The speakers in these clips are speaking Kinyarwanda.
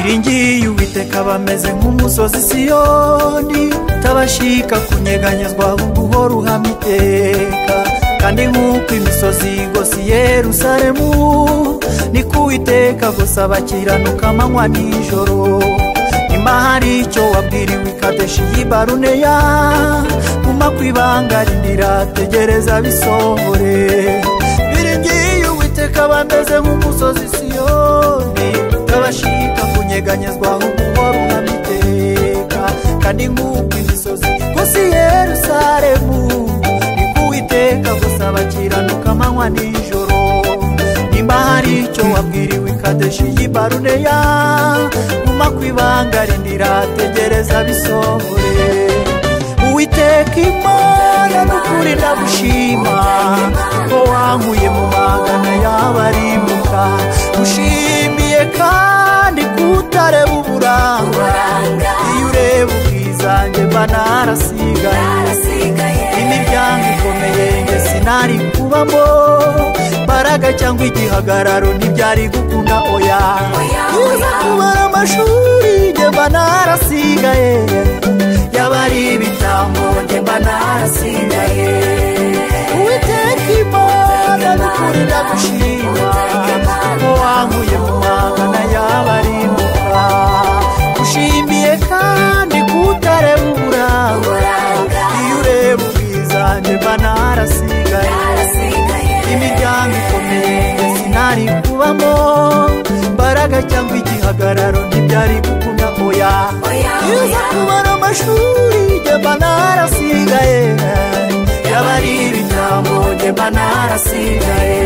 biringiye Uwiteka bameze nk'umusozi Siyoni tabashika kunyeganyezwa guhora uhamye iteka. Kandi nk'uko imisozi igose Yerusalemu niko Uwiteka gusa abakiranuka amanywa nijoro. Nimba hari icyo wabwiriwe i Kadeshi y'i Baruneya, guma kwibanga rindira tegereza bisohore. Biringiye Uwiteka bameze nk'umusozi Siyoni tabashika kunyeganyezwa guhora uhamye iteka. Kandi nk'uko imisozi igose Yerusalemu niko Uwiteka gusa abakiranuka amanywa nijoro. Nimba hari icyo wabwiriwe i Kadeshi y'i Baruneya, guma kwibanga rindira tegereza bisohore. Uwiteka Imana n'ukuri ndagushima ko wankuye mu magana y'abarimbuka. Ushimiye kandi kutareba uburanga, iyo ureba ubwizanjye mba narasigaye. Imiryango ikomeye nge sinari kubamo, mbaraga cyangwa igihagararo ntibyari gukunda oya. Uza kubara amashuri nge mba narasigaye, yaba ari ibitambo nge mba narasigaye. Uwiteka Imana n'ukuri ndagushima ko wankuye mu magana y'abarimbuka. Ushimiye kandi kutareba uburanga, iyo ureba ubwizanjye mba narasigaye. Imiryango ikomeye nge sinari kubamo, mbaraga cyangwa igihagararo ntibyari gukunda oya. Uza kubara amashuri nge mba narasigaye, yaba ari ibitambo nge mba narasigaye.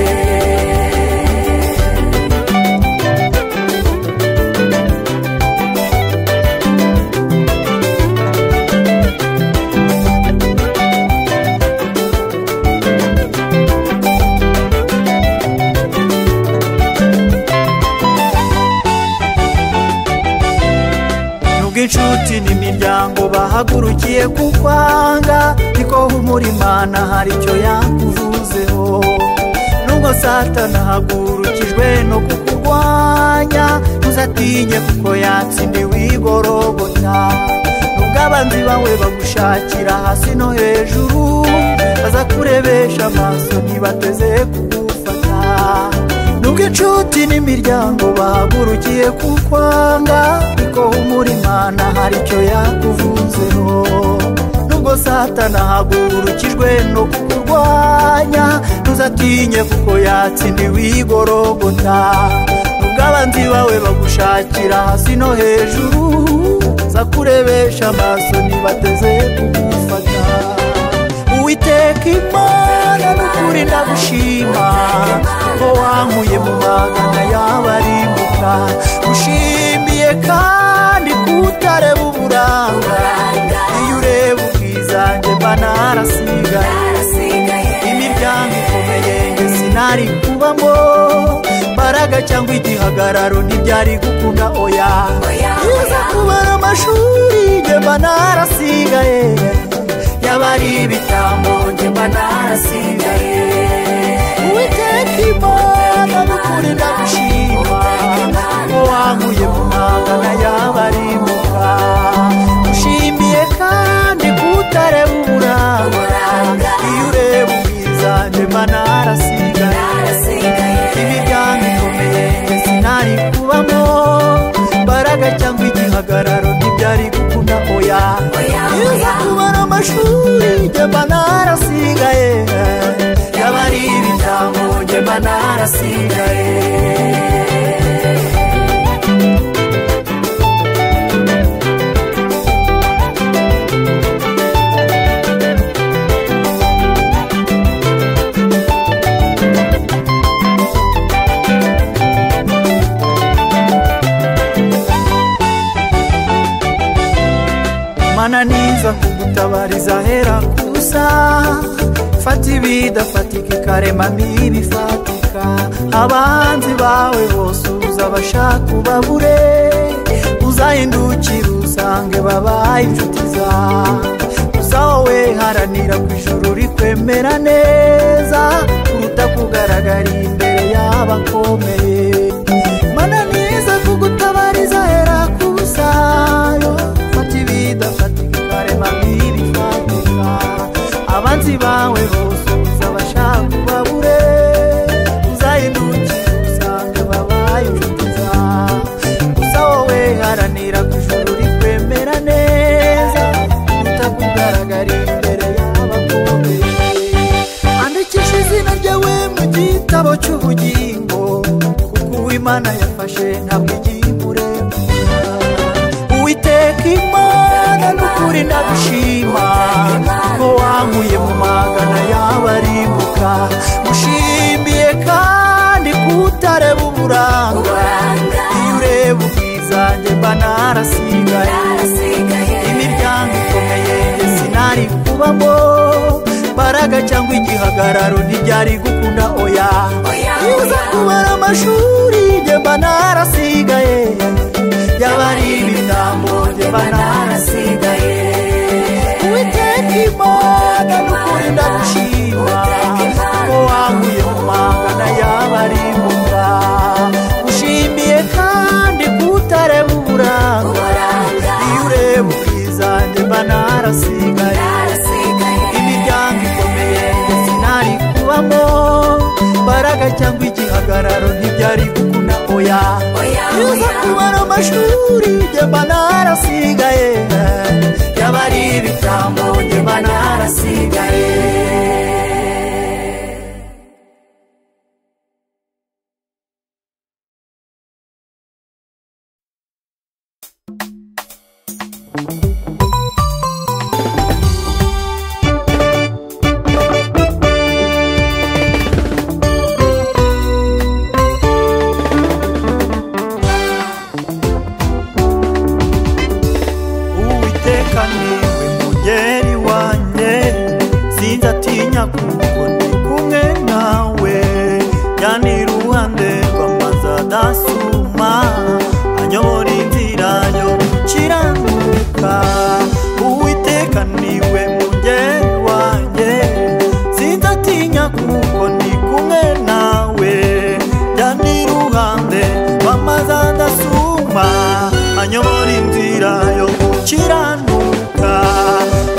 Inshuti n'imiryango bahagurukiye kukwanga, niko humura Imana hari icyo yakuvuzeho. Nubwo Satani ahagurukijwe no kukurwanya, ntuzatinye kuko yatsindiwe i Gologota. Nubwo abanzi bawe bagushakira hasi no hejuru, baza kurebesha amaso ntibateze kugufata. Nubwo inshuti n'imiryango bahagurukiye kukwanga, niko humura Imana hari icyo yakuvuzeho. Nubwo Satani ahagurukijwe no kukurwanya, ntuzatinye kuko yatsindiwe i Gologota. Nubwo abanzi bawe bagushakira hasi no hejuru, baza kurebesha amaso ntibateze kugufata. Uwiteka Imana n'ukuri ndagushima ko wankuye mu magana y'abarimbuka. Ushimiye kandi kutareba uburanga, iyo ureba ubwizanjye mba narasigaye. Imiryango ikomeye nge sinari kubamo, mbaraga cyangwa igihagararo ntibyari gukunda oya. Uza kubara amashuri nge mba narasigaye, yaba ari ibitambo nge mba narasigaye. Uwiteka Imana n'ukuri ndagushima ko wankuye mu magana y'abarimbuka. Ushimiye kandi kutareba uburanga, iyo ureba ubwizanjye mba narasigaye. Imiryango ikomeye nge sinari kubamo, mbaraga cyangwa igihagararo ntibyari gukunda oya. Uza kubara amashuri nge mba narasigaye, yaba ari ibitambo nge mba narasigaye. Mana niza kugutabariza hera kusa, fata ibidafatika ikaremamo ibifatika. Abanzi bawe bose uzabashaka ubabure, uzahindukira usange babaye inshuti zawe. Gusa wowe haranira ku ijuru rikwemera neza, kuruta kugaragara imbere y'abakomeye. Mana niza kugutabariza hera Imana yafashe ntabwo igiye imureba. Uwiteka Imana n'ukuri ndagushima ko wankuye mu magana y'abarimbuka. Mushimiye kandi kutareba uburanga, iyo ureba ubwiza njye mba narasigaye. Imiryango ikomeye sinari kubamo, Mbaraga cyangwa igihagararo ntibyari gukunda oya. Iyo uza kubara amashuri njye mba narasigaye, yaba ari ibitambo njye mba narasigaye. Uwiteka Imana n'ukuri ndagushima ko wankuye mu magana y'abarimbuka. Ushimiye kandi kutareba uburanga, iyo ureba ubwiza njye mba narasigaye. Imiryango ikomeye sinari kubamo, Mbaraga cyangwa igihagararo ntibyari gukunda oya. Iyo uza kubara amashuri njye mba narasigaye, yaba ari ibitambo njye mba narasigaye. kuko ndi kumwe nawe, yani iruhande rw'amazi adasuma, anyobora inzira yo gukiranuka. Uwiteka niwe mungeri wanjye, sinzatinya kuko ndi kumwe nawe, yani iruhande rw'amazi adasuma, anyobora inzira yo gukiranuka.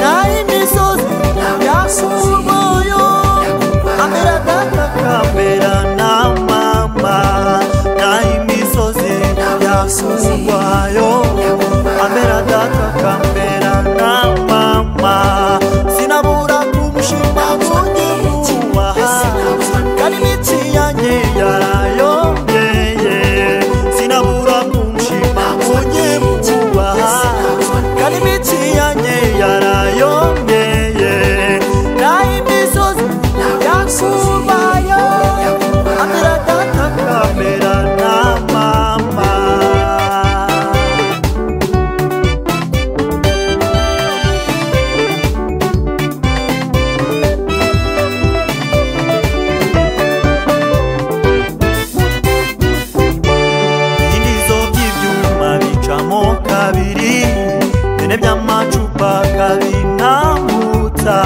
Naho imisozi yasurwayo amera kamera na mama, naho imisozi yasurwayo amera kamera na mama, sinabura kumushima kunyibubaha, kandi imitsi yanjye yarayongeye. Sinabura kumushima kunyibubaha, kandi imitsi yanjye yarayongeye. Naho imisozi yasurwayo amera kamera na mama. Indizo by'ibyuma bicamo kabiri, bene by'amacupa kabinambutsa.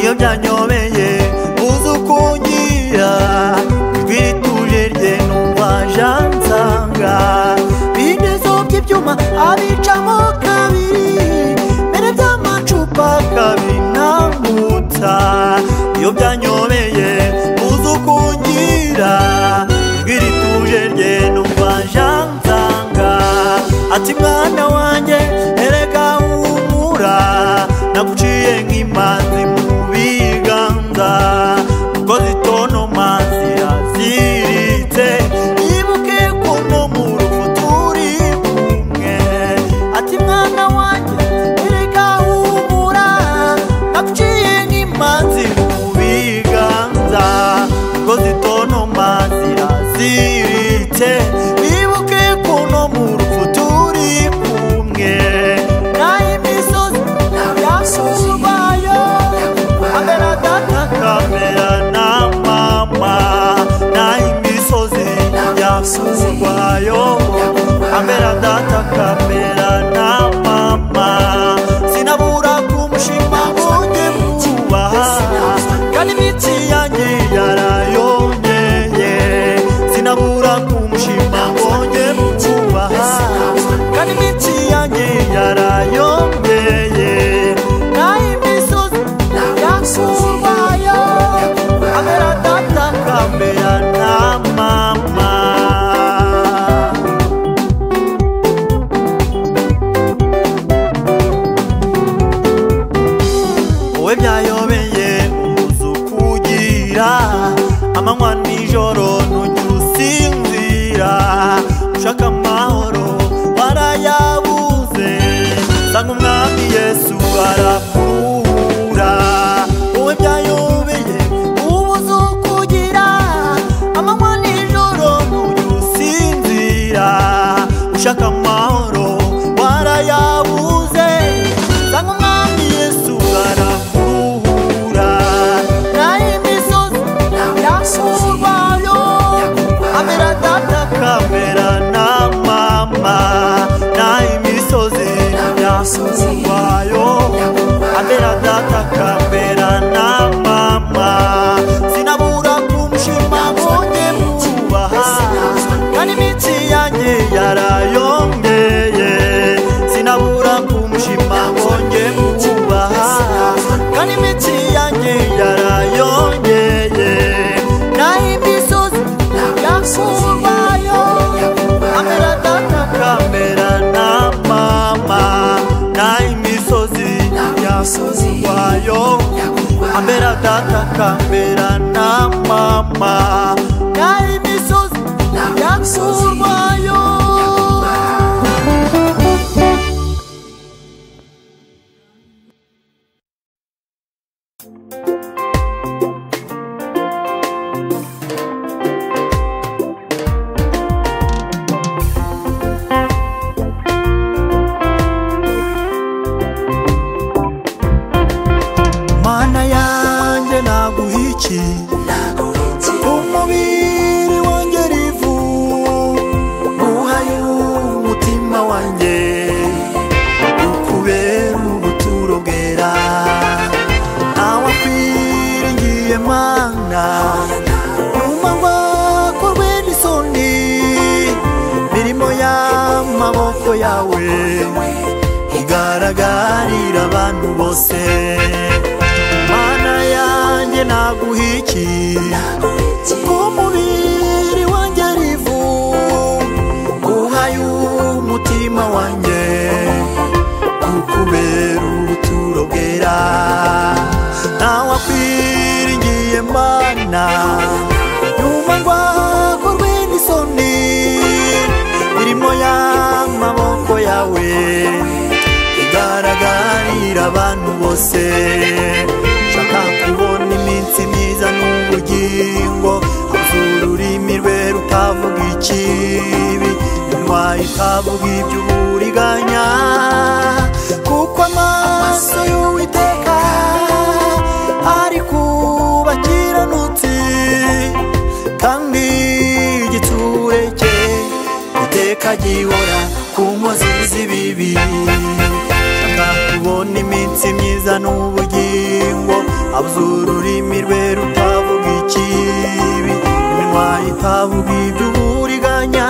Iyo byanyobeye uzi ukungira, ijwi rituje rye numva jansanga. Indizo by'ibyuma abicamo kabiri, bene by'amacupa kabinambutsa. Iyo byanyobeye uzi ukungira, ijwi rituje rye numva jansanga. Ati mwana wanjye erega humura, naguciye nk'imanzi mu biganza, kuko zitonoma ziraziritse, ibuke ko no mu rufu turi kumwe. Ati mwana wanjye erega humura, naguciye nk'imanzi mu biganza, kuko zitonoma ziraziritse, ibuke ko no mu rufu turi kumwe. Naho imisozi yasurwayo amera kamera na mama, naho imisozi yasurwayo amera kamera na mama. Sinabura kumushima nkunye mubaha, kandi imitsi yanjye yarayongeye. Sinabura kumushima nkunye mubaha, kandi imitsi yanjye yarayongeye. Naho imisozi yasurwayo amera kamera na mama. ushaka amahoro warayabuze sanga umwami Yesu arakuruhura naho imisozi yakurwayo amera data kamera na mama naho imisozi yakurwayo amera data kamera na mama sinabura kumushima mbonye mubaha kandi imitsi yanjye yarayongeye sinabura kumushima mbonye mubaha kandi imitsi yanjye yarayongeye naho imisozi yakurwayo amera data kamera na mama naho imisozi yakurwayo amera data kamera na mama naho imisozi yakurwayo mana yanjye naguhiki umubiri wanjye rivu uhaye umutima wanjye ukubera ubuturo bwera nawe akwiringiye mana nyuma ngwakorwe n'isoni mirimo y'amaboko yawe igaragarira abantu bose mana yanjye naguhiki umubiri wanjye rivu uhaye umutima wanjye ukubera ubuturo bwera nawe akwiringiye mana nyuma ngwakorwe n'isoni mirimo y'amaboko yawe igaragarira abantu bose shaka kubona iminsi myiza n'ubugingo abuze ururimi rwe rutavuga ikibi iminwa itavuga iby'uburiganya kuko amaso y'Uwiteka ari ku bakiranutsi kandi igitsure cye iteka gihora ku nkozi z'ibibi shaka kubona iminsi myiza n'ubugingo abuze ururimi rwe rutavuga ikibi iminwa itavuga iby'uburiganya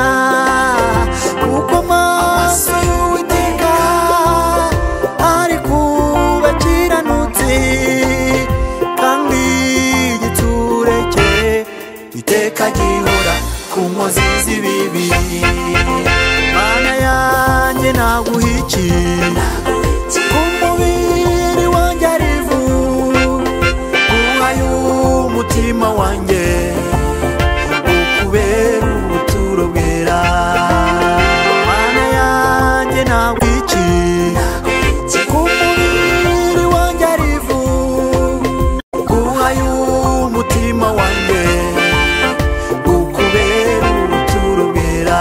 kuko amaso y'Uwiteka ari ku bakiranutsi kandi igitsure cye iteka gihora ku nkozi z'ibibi mana yanjye naguhiki umubiri wanjye arivu uhaye umutima wanjye ukubera ubuturo bwera mana yanjye naguhiki umubiri wanjye arivu uhaye umutima wanjye ukubera ubuturo bwera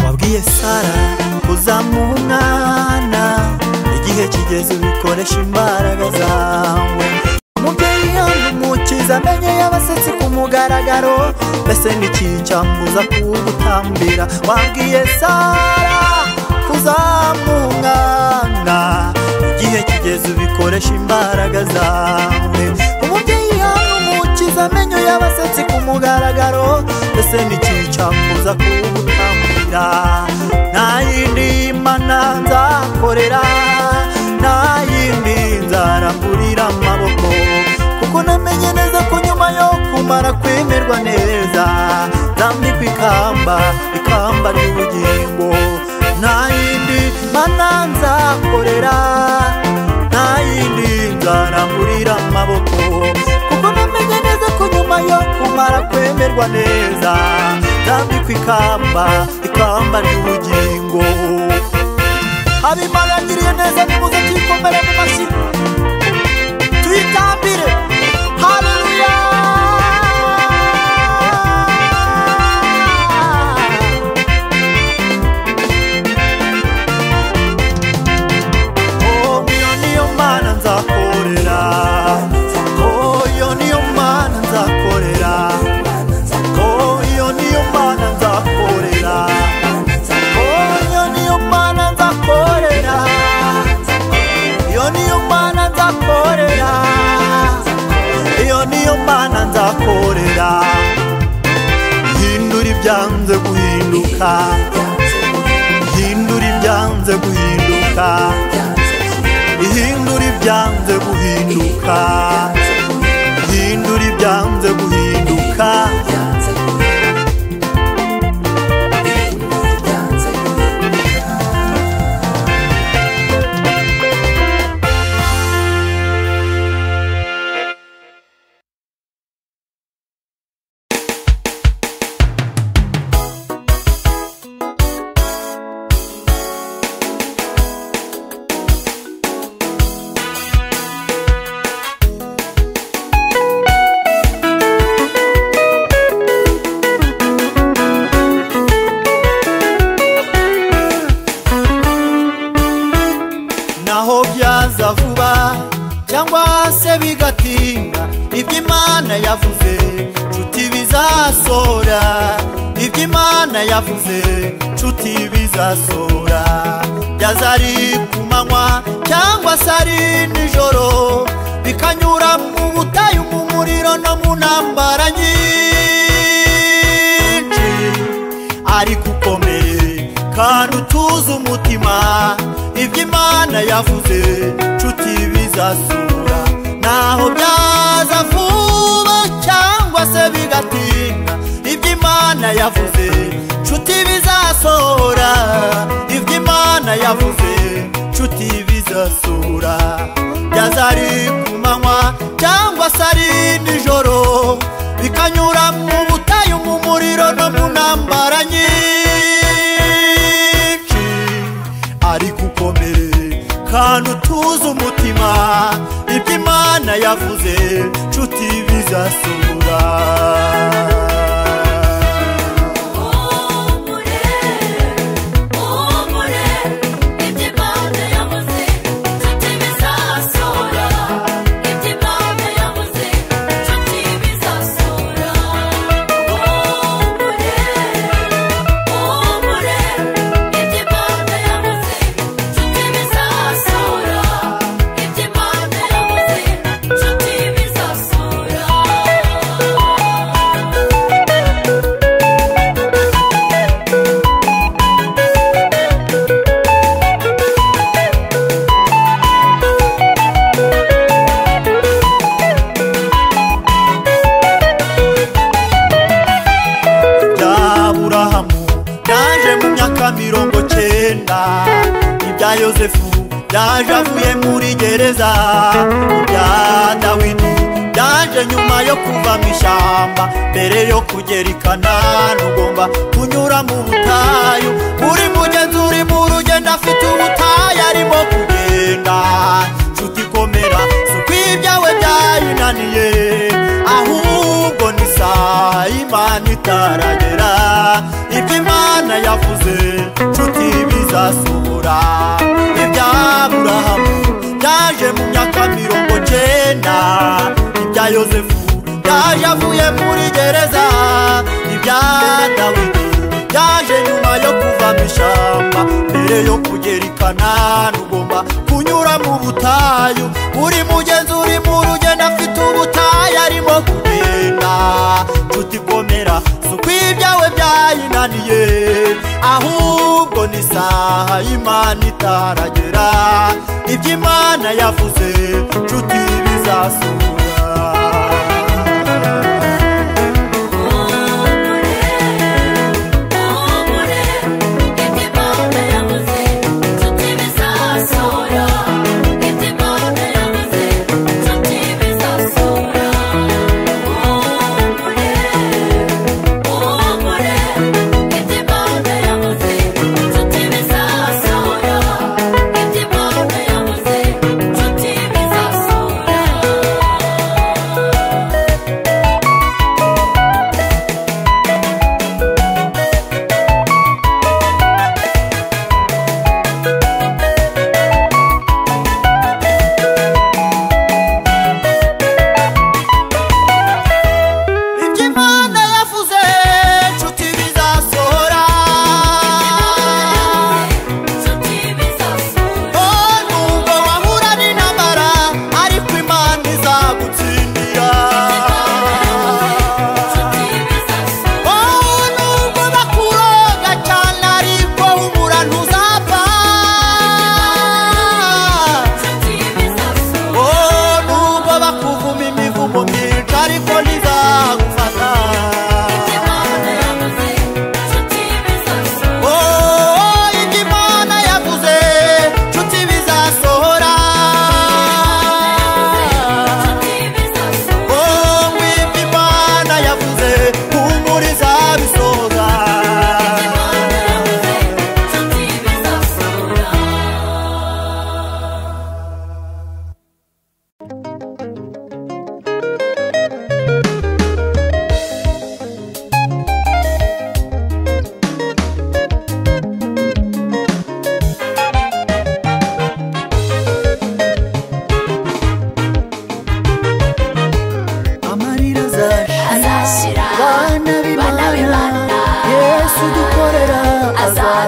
wabwiye Sara uzamumwana igihe kigeze ubikoresha imbaraga zawe umubyeyi umukiza amenye y'abasetsi ku mugaragaro mbese n'ikincambuza kugutambira wabwiye Sara uzamumwana igihe kigeze ubikoresha imbaraga zawe umubyeyi umukiza amenye y'abasetsi ku mugaragaro mbese n'ikincambuza kugutambira nta yindi mana nzakorera nta yindi nzaramburira amaboko kuko namenye neza ko nyuma yo kumara kwemerwa neza nzambikwa ikamba ry'ubugingo nta yindi mana nzakorera nta yindi nzaramburira amaboko kuko namenye neza ko nyuma yo kumara kwemerwa neza nzambikwa ikamba ry'ubugingo abimana yagiriye neza nimuze twikomere mu mashyi tuyitambire guhinduka, hindura ibyanze guhinduka, ihindura ibyanze guhinduka, hindura ibyanze guhinduka. Naho byaza vuba cyangwa se bigatinda, iby'Imana yavuze nshuti bizasora, iby'Imana yavuze nshuti bizasora. Byaza ari ku manywa cyangwa se ari nijoro, bikanyura mu butayu, mu muriro no mu ntambara nyinshi. Ariko ukomere kandi utuze umutima, iby'Imana yavuze nshuti bizasura. Naho byaza vuba cyangwa se bigatinda, iby'Imana yavuze nshuti bizasora, iby'Imana yavuze nshuti bizasura. Byaza ari ku manywa cyangwa se ari nijoro, bikanyura mu butayu, mu muriro no mu ntambara nyinshi. Ariko ukomere kandi utuze umutima, iby'Imana yavuze nshuti bizasura. Mirongo cyenda, ibya Yosefu byaje avuye muri gereza, ibya Dawidi byaje nyuma yo kuva mu ishyamba. Mbere yo kugera i Kanani ugomba kunyura mu butayu, buri mugenzi uri mu rugendo afite ubutayu arimo kugenda. Nshuti komera, si uko ibyawe byayinaniye, ahubwo ni isaha Imana itaragera. iby'Imana yavuze nshuti bizasohora. Ibya Aburahamu byaje mu myaka 90, ibya Yosefu byaje avuye muri gereza, ibya Dawidi byaje nyuma yo kuva mu ishyamba. Mbere yo kugera i Kanani ugomba kunyura mu butayu, buri mugenzi uri mu rugendo afite ubutayu arimo kugenda. Nshuti komera, si uko ibyawe byayinaniye, ahubwo ni isaha Imana itaragera. iby'Imana yavuze nshuti bizasura. Nshuti bizasura.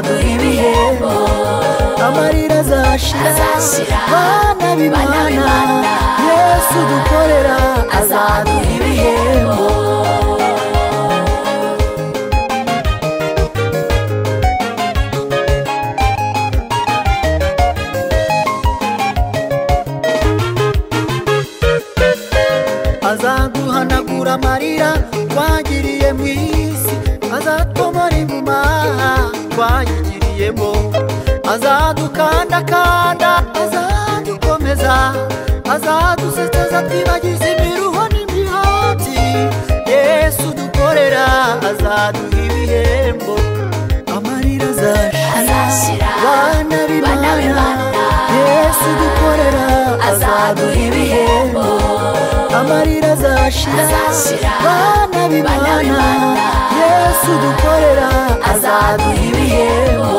azaduha ibihembo. amarira azashira bana b'Imana Yesu dukorera azaduha ibihembo. azaduhanagura amarira twagiriye mu isi, azatomora inguma twayigiriyemo, azadukandakanda azadukomeza, azaduseteza twibagize imiruho n'imihati. Yesu dukorera azaduha ibihembo. amarira azashira bana b'Imana Yesu dukorera azaduha ibihembo. amarira azashira bana b'Imana Yesu dukorera azaduha ibihembo.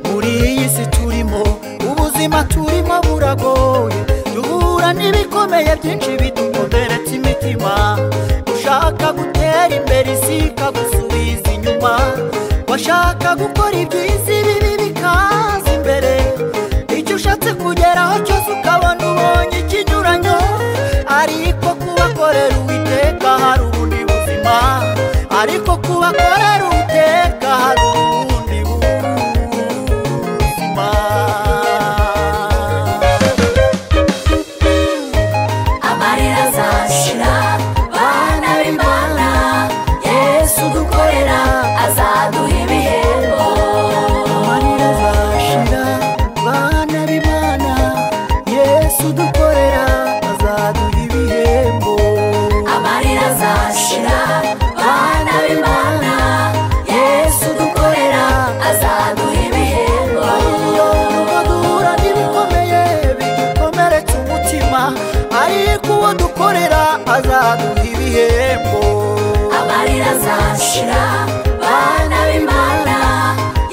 muri iyi si turimo, ubuzima turimo buragoye, duhura n'ibikomeye byinshi bidukomeretsa imitima. ushaka gutera imbere isi ikagusubiza inyuma, washaka gukora ibyiza ibibi bikaza imbere, icyo ushatse kugeraho cyose ukabona ubonye ikinyuranyo, ariko kubakorera Uwiteka hari ubundi buzima, ariko kubakorera Uwiteka hari ubundi buzima. amarira azashira bana b'Imana Yesu dukorera azaduha ibihembo. amarira azashira bana b'Imana Yesu dukorera azaduha ibihembo. amarira azashira bana b'Imana Yesu dukorera azaduha ibihembo. nubwo duhura n'ibikomeye bidukomeretsa umutima, ariko uwo dukorera azaduha ibihembo. amarira azashira bana b'Imana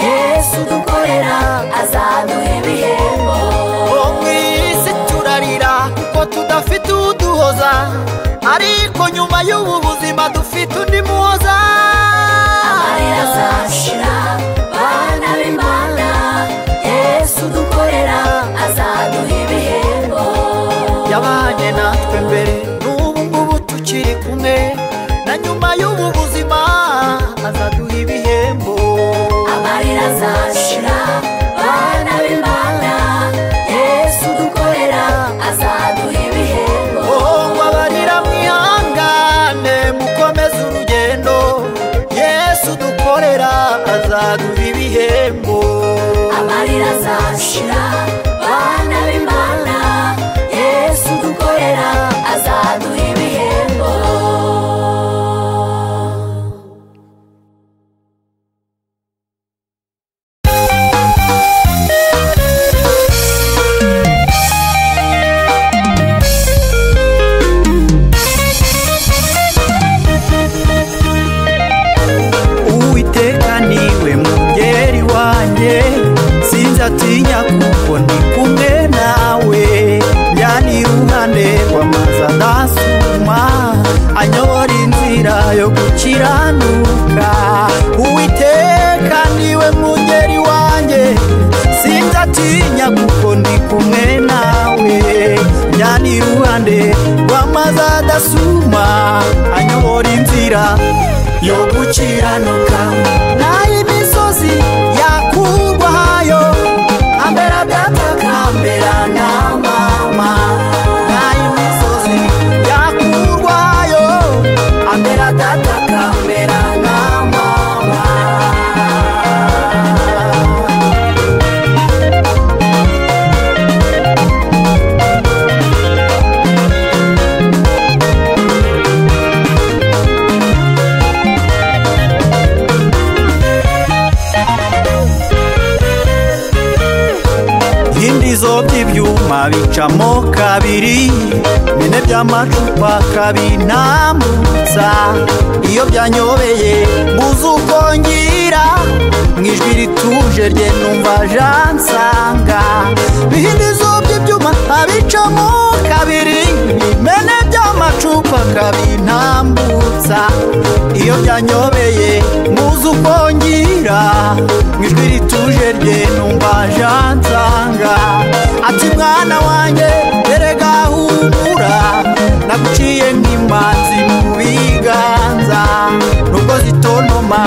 Yesu dukorera azaduha ibihembo. mu isi turarira kuko tudafite uduhoza, ariko nyuma y'ubu buzima dufite undi muhoza. amarira azashira bana b'Imana Yesu dukorera azaduha ibihembo. yabanye natwe mbere n'ubu ngubu tukiri kumwe, na nyuma y'ubu buzima azaduha ibihembo. amarira azashira bana b'Imana Yesu dukorera azaduha ibihembo. ngo abarira mwihangane mukomeze urugendo, Yesu dukorera azaduha ibihembo. amarira azashira bana b'Imana Yesu dukorera azaduha ibihembo. Uwiteka niwe mungeri wanjye, sinzatinya kuko ndi kumwe nawe. Njyana iruhande rw'amazi adasuma, anyobora inzira yo gukiranuka. Uwiteka niwe mungeri wanjye, sinzatinya kuko ndi kumwe nawe. Njyana iruhande rw'amazi adasuma, anyobora inzira yo gukiranuka. Nayo imisozi yakurwayo, ambera data kambera na mama. Nayo imisozi yakurwayo, ambera data kambera na mama. Indizo by'ibyuma bicamo kabiri, bine by'amacupa kabinambutsa. Iyo byanyobeye mbuze uko ngira, mwijwi rituje rye numva jansanga bihindizo by'ibyuma abicamo kabiri bimene by'amacupa kabintambutsa iyo byanyobeye muzi uko ngira mwijwi rituje rye numva jansanga ati mwana wanjye erega humura naguciye nk'imanzi mu biganza nubwo zitontoma